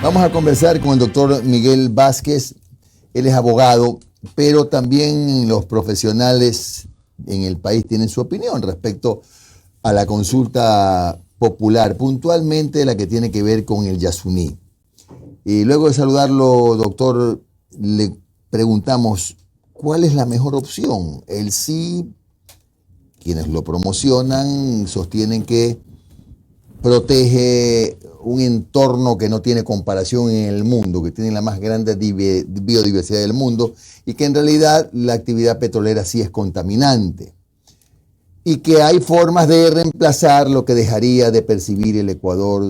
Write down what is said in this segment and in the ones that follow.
Vamos a conversar con el doctor Miguel Vázquez. Él es abogado, pero también los profesionales en el país tienen su opinión respecto a la consulta popular, puntualmente la que tiene que ver con el Yasuní. Y luego de saludarlo, doctor, le preguntamos, ¿cuál es la mejor opción? El sí, quienes lo promocionan sostienen que protege un entorno que no tiene comparación en el mundo, que tiene la más grande biodiversidad del mundo y que en realidad la actividad petrolera sí es contaminante y que hay formas de reemplazar lo que dejaría de percibir el Ecuador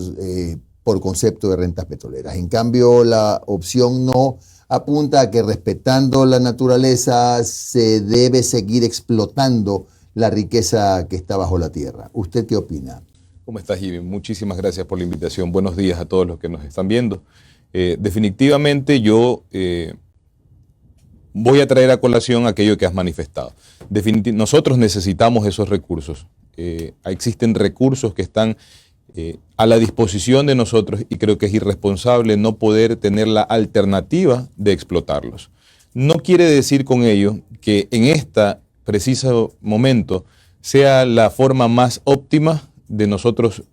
por concepto de rentas petroleras. En cambio, la opción no apunta a que respetando la naturaleza se debe seguir explotando la riqueza que está bajo la tierra. ¿Usted qué opina? ¿Cómo estás, Jimmy? Muchísimas gracias por la invitación. Buenos días a todos los que nos están viendo. Definitivamente yo voy a traer a colación aquello que has manifestado. Nosotros necesitamos esos recursos. Existen recursos que están a la disposición de nosotros y creo que es irresponsable no poder tener la alternativa de explotarlos. No quiere decir con ello que en este preciso momento sea la forma más óptima de nosotros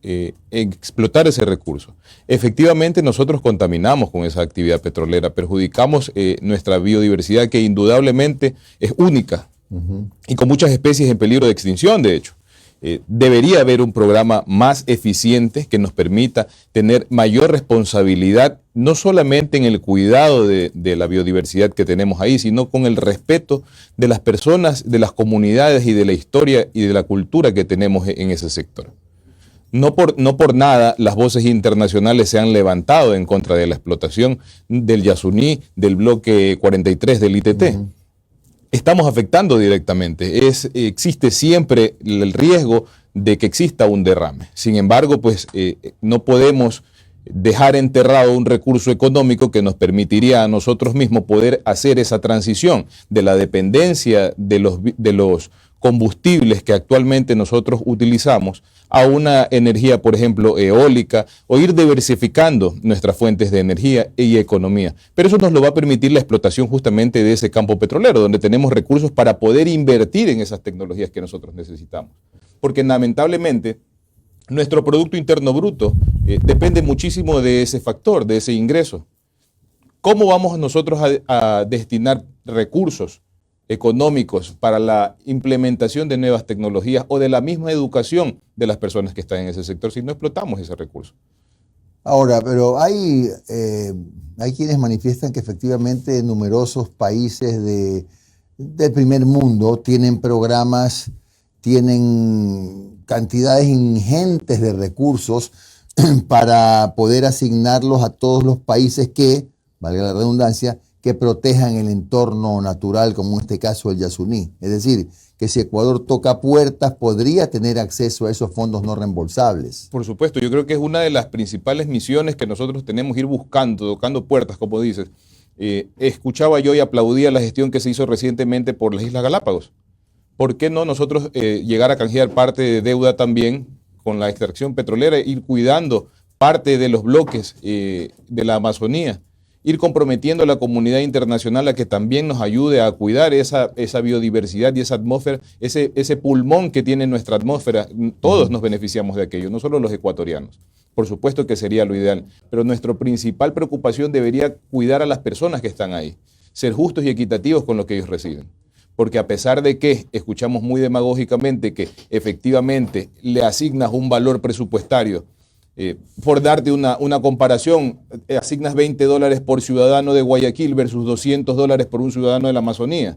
explotar ese recurso. Efectivamente, nosotros contaminamos con esa actividad petrolera, perjudicamos nuestra biodiversidad, que indudablemente es única y con muchas especies en peligro de extinción, de hecho. Debería haber un programa más eficiente que nos permita tener mayor responsabilidad, no solamente en el cuidado de la biodiversidad que tenemos ahí, sino con el respeto de las personas, de las comunidades y de la historia y de la cultura que tenemos en ese sector. No por nada las voces internacionales se han levantado en contra de la explotación del Yasuní, del bloque 43 del ITT. Estamos afectando directamente. Existe siempre el riesgo de que exista un derrame. Sin embargo, pues no podemos dejar enterrado un recurso económico que nos permitiría a nosotros mismos poder hacer esa transición de la dependencia de los combustibles que actualmente nosotros utilizamos a una energía, por ejemplo, eólica, o ir diversificando nuestras fuentes de energía y economía. Pero eso nos lo va a permitir la explotación justamente de ese campo petrolero, donde tenemos recursos para poder invertir en esas tecnologías que nosotros necesitamos. Porque lamentablemente nuestro Producto Interno Bruto depende muchísimo de ese factor, de ese ingreso. ¿Cómo vamos nosotros a destinar recursos económicos para la implementación de nuevas tecnologías o de la misma educación de las personas que están en ese sector si no explotamos ese recurso? Ahora, pero hay quienes manifiestan que efectivamente numerosos países del primer mundo tienen programas, tienen cantidades ingentes de recursos para poder asignarlos a todos los países que, valga la redundancia, que protejan el entorno natural, como en este caso el Yasuní. Es decir, que si Ecuador toca puertas, podría tener acceso a esos fondos no reembolsables. Por supuesto, yo creo que es una de las principales misiones que nosotros tenemos, ir buscando, tocando puertas, como dices. Escuchaba yo y aplaudía la gestión que se hizo recientemente por las Islas Galápagos. ¿Por qué no nosotros llegar a canjear parte de deuda también con la extracción petrolera, ir cuidando parte de los bloques de la Amazonía? Ir comprometiendo a la comunidad internacional a que también nos ayude a cuidar esa biodiversidad y esa atmósfera, ese pulmón que tiene nuestra atmósfera. Todos nos beneficiamos de aquello, no solo los ecuatorianos. Por supuesto que sería lo ideal, pero nuestra principal preocupación debería cuidar a las personas que están ahí, ser justos y equitativos con lo que ellos reciben. Porque a pesar de que escuchamos muy demagógicamente que efectivamente le asignas un valor presupuestario, por darte una comparación, asignas $20 por ciudadano de Guayaquil versus $200 por un ciudadano de la Amazonía.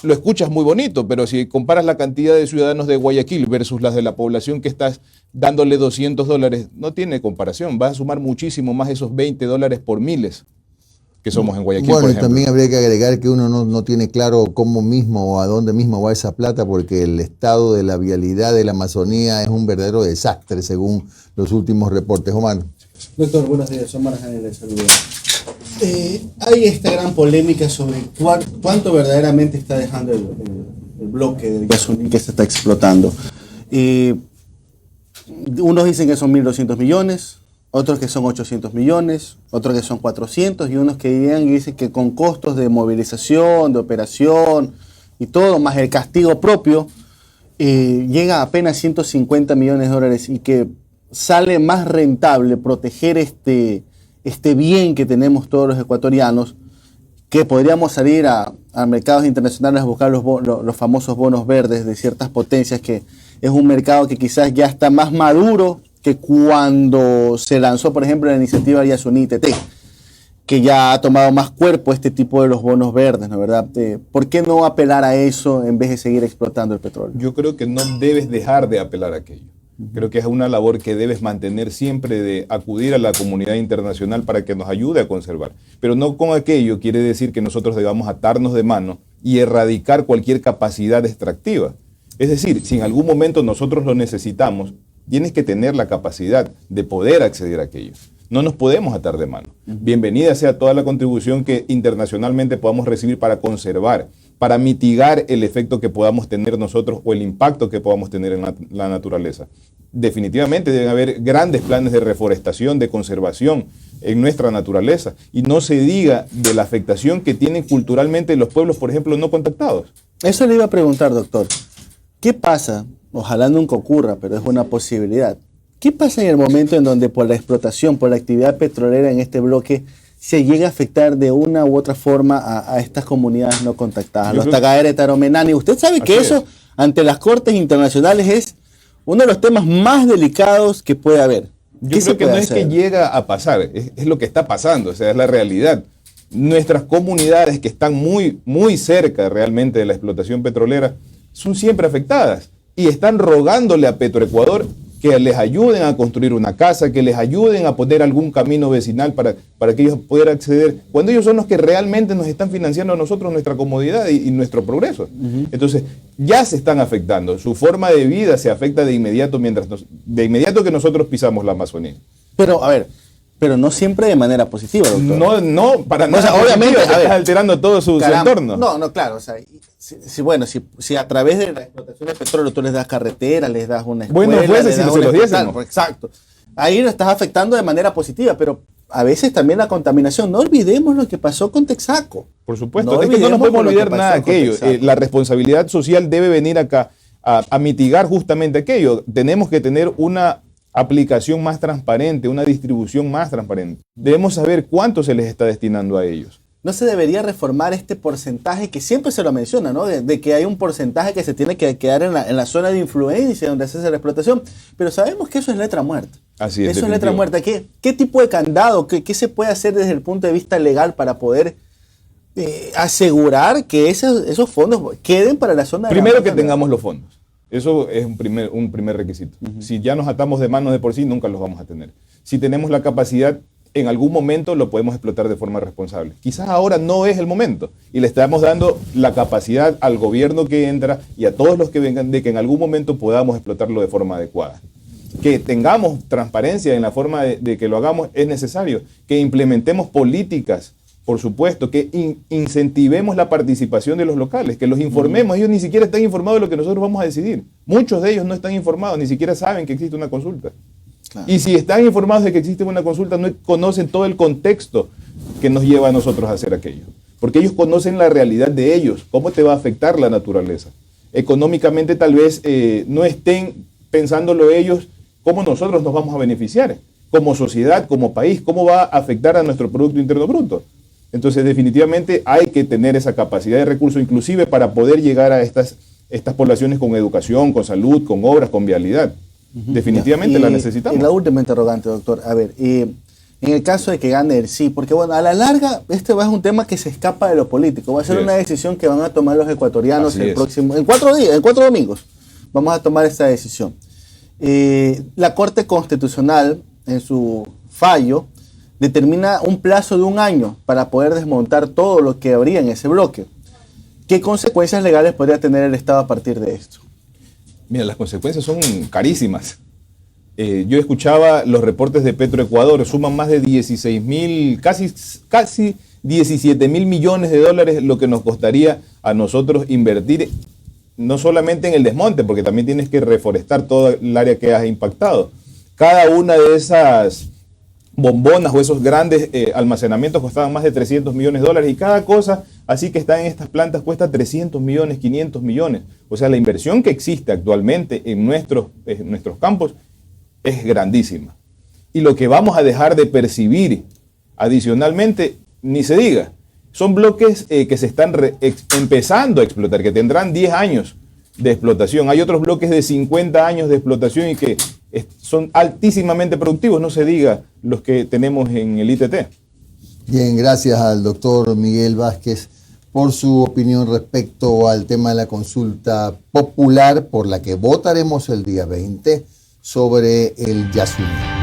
Lo escuchas muy bonito, pero si comparas la cantidad de ciudadanos de Guayaquil versus las de la población que estás dándole $200, no tiene comparación. Vas a sumar muchísimo más esos $20 por miles que somos en Guayaquil, bueno, por ejemplo. Y también habría que agregar que uno no tiene claro cómo mismo o a dónde mismo va esa plata, porque el estado de la vialidad de la Amazonía es un verdadero desastre, según los últimos reportes. Omar. Doctor, buenos días. Omar Janel, de Salud. Hay esta gran polémica sobre cuánto verdaderamente está dejando el bloque del Yasuní que se está explotando. Unos dicen que son 1.200 millones, otros que son 800 millones, otros que son 400 y unos que dicen que con costos de movilización, de operación y todo, más el castigo propio, llega a apenas 150 millones de dólares y que sale más rentable proteger este bien que tenemos todos los ecuatorianos, que podríamos salir a mercados internacionales a buscar los famosos bonos verdes de ciertas potencias, que es un mercado que quizás ya está más maduro que cuando se lanzó, por ejemplo, la iniciativa Yasuní-TT, que ya ha tomado más cuerpo este tipo de los bonos verdes, ¿no es verdad? ¿Por qué no apelar a eso en vez de seguir explotando el petróleo? Yo creo que no debes dejar de apelar a aquello. Creo que es una labor que debes mantener siempre, de acudir a la comunidad internacional para que nos ayude a conservar. Pero no con aquello quiere decir que nosotros debamos atarnos de mano y erradicar cualquier capacidad extractiva. Es decir, si en algún momento nosotros lo necesitamos, tienes que tener la capacidad de poder acceder a aquello. No nos podemos atar de mano. Bienvenida sea toda la contribución que internacionalmente podamos recibir para conservar, para mitigar el efecto que podamos tener nosotros o el impacto que podamos tener en la naturaleza. Definitivamente deben haber grandes planes de reforestación, de conservación en nuestra naturaleza. Y no se diga de la afectación que tienen culturalmente los pueblos, por ejemplo, no contactados. Eso le iba a preguntar, doctor. ¿Qué pasa? Ojalá nunca ocurra, pero es una posibilidad. ¿Qué pasa en el momento en donde por la explotación, por la actividad petrolera en este bloque, se llega a afectar de una u otra forma a estas comunidades no contactadas, los Tagaere, Taromenani? Usted sabe que eso, ante las cortes internacionales, es uno de los temas más delicados que puede haber. Yo creo que no es que llega a pasar, es lo que está pasando, o sea, es la realidad. Nuestras comunidades que están muy, muy cerca realmente de la explotación petrolera son siempre afectadas y están rogándole a Petroecuador que les ayuden a construir una casa, que les ayuden a poner algún camino vecinal para que ellos puedan acceder, cuando ellos son los que realmente nos están financiando a nosotros nuestra comodidad y nuestro progreso. Entonces, ya se están afectando, su forma de vida se afecta de inmediato, de inmediato que nosotros pisamos la Amazonía. Pero, a ver, pero no siempre de manera positiva, doctor. No, para nada. O sea, obviamente, estás alterando todo su entorno. No, claro, o sea, si a través de la explotación de petróleo tú les das carretera, les das una escuela, bueno, fuese si no se los diésemos. Exacto. Ahí lo estás afectando de manera positiva, pero a veces también la contaminación. No olvidemos lo que pasó con Texaco. Por supuesto, es que no nos podemos olvidar nada de aquello. La responsabilidad social debe venir acá a mitigar justamente aquello. Tenemos que tener una aplicación más transparente, una distribución más transparente. Debemos saber cuánto se les está destinando a ellos. ¿No se debería reformar este porcentaje que siempre se lo menciona, ¿no? De que hay un porcentaje que se tiene que quedar en la zona de influencia donde se hace la explotación, pero sabemos que eso es letra muerta. Así es. Eso es letra muerta. ¿Qué tipo de candado, qué se puede hacer desde el punto de vista legal para poder asegurar que esos fondos queden para la zona de Primero que tengamos los fondos. Eso es un primer requisito. Si ya nos atamos de manos de por sí, nunca los vamos a tener. Si tenemos la capacidad, en algún momento lo podemos explotar de forma responsable. Quizás ahora no es el momento y le estamos dando la capacidad al gobierno que entra y a todos los que vengan de que en algún momento podamos explotarlo de forma adecuada. Que tengamos transparencia en la forma de que lo hagamos es necesario. Que implementemos políticas, por supuesto, que incentivemos la participación de los locales, que los informemos. Ellos ni siquiera están informados de lo que nosotros vamos a decidir. Muchos de ellos no están informados, ni siquiera saben que existe una consulta. Claro. Y si están informados de que existe una consulta, no conocen todo el contexto que nos lleva a nosotros a hacer aquello. Porque ellos conocen la realidad de ellos, cómo te va a afectar la naturaleza. Económicamente tal vez no estén pensándolo ellos cómo nosotros nos vamos a beneficiar, como sociedad, como país, cómo va a afectar a nuestro Producto Interno Bruto. Entonces, definitivamente hay que tener esa capacidad de recursos, inclusive para poder llegar a estas poblaciones con educación, con salud, con obras, con vialidad. Definitivamente la necesitamos. Y la última interrogante, doctor. A ver, en el caso de que gane el sí, porque bueno, a la larga este va a ser un tema que se escapa de lo político. Va a ser una decisión que van a tomar los ecuatorianos en 4 días, en 4 domingos. Vamos a tomar esta decisión. La Corte Constitucional, en su fallo, determina un plazo de 1 año para poder desmontar todo lo que habría en ese bloque. ¿Qué consecuencias legales podría tener el Estado a partir de esto? Mira, las consecuencias son carísimas. Yo escuchaba los reportes de Petroecuador, suman más de 16.000, casi 17.000 millones de dólares lo que nos costaría a nosotros invertir, no solamente en el desmonte, porque también tienes que reforestar todo el área que has impactado. Cada una de esas bombonas o esos grandes almacenamientos costaban más de 300 millones de dólares y cada cosa así que está en estas plantas cuesta 300 millones, 500 millones. O sea, la inversión que existe actualmente en nuestros campos es grandísima. Y lo que vamos a dejar de percibir adicionalmente, ni se diga, son bloques que se están empezando a explotar, que tendrán 10 años de explotación. Hay otros bloques de 50 años de explotación y que son altísimamente productivos, no se diga los que tenemos en el ITT. Bien, gracias al doctor Miguel Vázquez por su opinión respecto al tema de la consulta popular por la que votaremos el día 20 sobre el Yasuní.